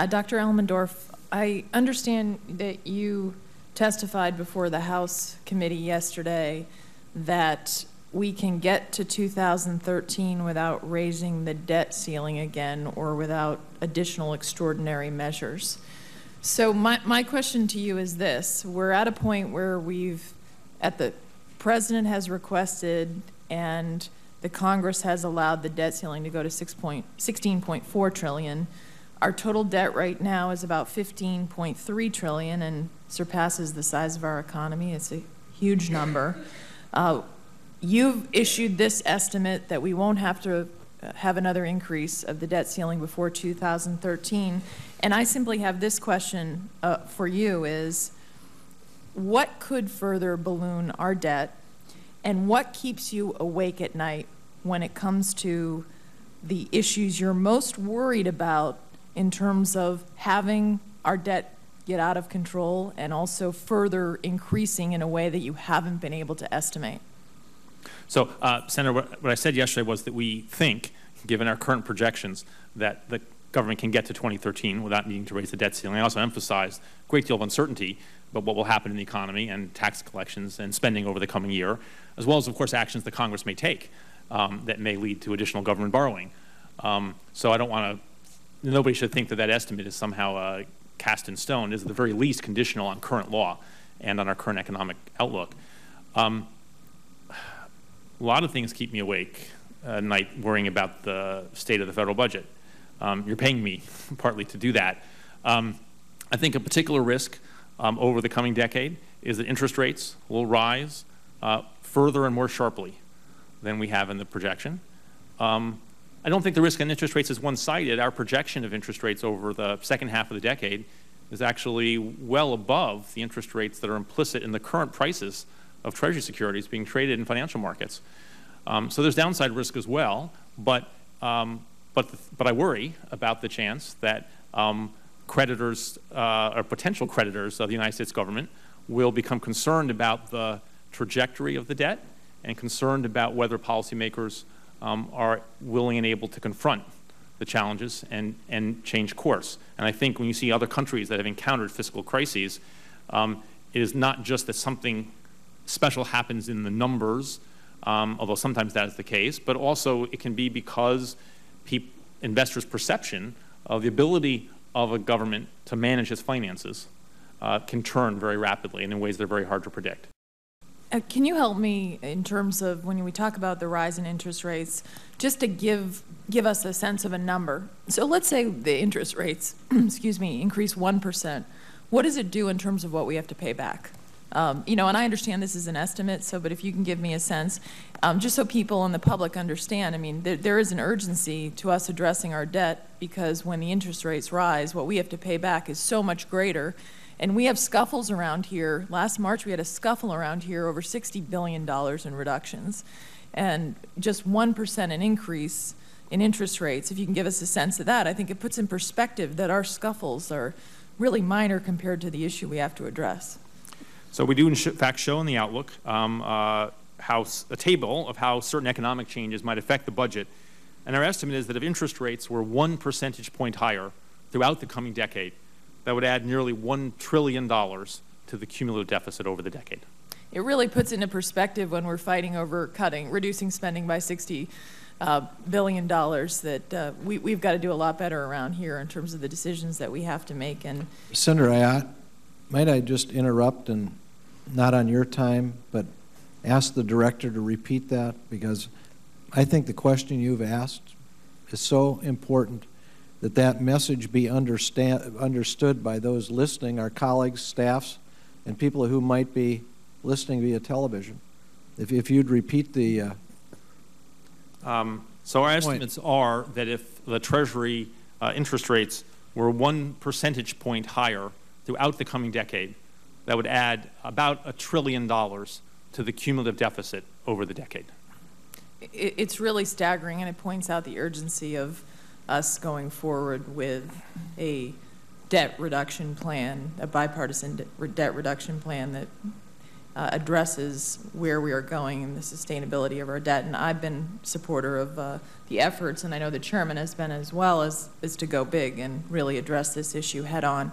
Dr. Elmendorf, I understand that you testified before the House committee yesterday that we can get to 2013 without raising the debt ceiling again or without additional extraordinary measures. So my question to you is this. We're at a point where the President has requested and the Congress has allowed the debt ceiling to go to $16.4 trillion. Our total debt right now is about $15.3 trillion and surpasses the size of our economy. It's a huge number. You've issued this estimate that we won't have to have another increase of the debt ceiling before 2013. And I simply have this question for you is, what could further balloon our debt, and what keeps you awake at night when it comes to the issues you're most worried about in terms of having our debt get out of control and also further increasing in a way that you haven't been able to estimate? So, Senator, what I said yesterday was that we think, given our current projections, that the government can get to 2013 without needing to raise the debt ceiling. I also emphasized a great deal of uncertainty about what will happen in the economy and tax collections and spending over the coming year, as well as, of course, actions that Congress may take that may lead to additional government borrowing. So I don't want to, nobody should think that that estimate is somehow cast in stone. It is at the very least conditional on current law and on our current economic outlook. A lot of things keep me awake at night worrying about the state of the federal budget. You're paying me partly to do that. I think a particular risk over the coming decade is that interest rates will rise further and more sharply than we have in the projection. I don't think the risk in interest rates is one-sided. Our projection of interest rates over the second half of the decade is actually well above the interest rates that are implicit in the current prices of Treasury securities being traded in financial markets. So there's downside risk as well, but I worry about the chance that creditors or potential creditors of the United States government will become concerned about the trajectory of the debt and concerned about whether policymakers are willing and able to confront the challenges and change course. And I think when you see other countries that have encountered fiscal crises, it is not just that something special happens in the numbers, although sometimes that is the case, but also it can be because investors' perception of the ability of a government to manage its finances can turn very rapidly and in ways that are very hard to predict. Can you help me in terms of when we talk about the rise in interest rates, just to give us a sense of a number? So let's say the interest rates, excuse me, increase 1%. What does it do in terms of what we have to pay back? You know, and I understand this is an estimate, but if you can give me a sense, just so people in the public understand, I mean, there is an urgency to us addressing our debt because when the interest rates rise, what we have to pay back is so much greater. And we have scuffles around here. Last March, we had a scuffle around here over $60 billion in reductions. And just 1% an increase in interest rates, if you can give us a sense of that, I think it puts in perspective that our scuffles are really minor compared to the issue we have to address. So we do in fact show in the outlook a table of how certain economic changes might affect the budget. And our estimate is that if interest rates were 1 percentage point higher throughout the coming decade, that would add nearly $1 trillion to the cumulative deficit over the decade. It really puts into perspective when we're fighting over reducing spending by $60 billion that we've got to do a lot better around here in terms of the decisions that we have to make. And Senator Ayotte, might I just interrupt and not on your time, but ask the director to repeat that, because I think the question you've asked is so important that that message be understood by those listening, our colleagues, staffs, and people who might be listening via television. If you'd repeat the So our estimates are that if the Treasury interest rates were 1 percentage point higher throughout the coming decade, that would add about $1 trillion to the cumulative deficit over the decade. It's really staggering, and it points out the urgency of us going forward with a debt reduction plan, a bipartisan debt reduction plan that addresses where we are going and the sustainability of our debt. And I've been supporter of the efforts, and I know the chairman has been as well, is to go big and really address this issue head on.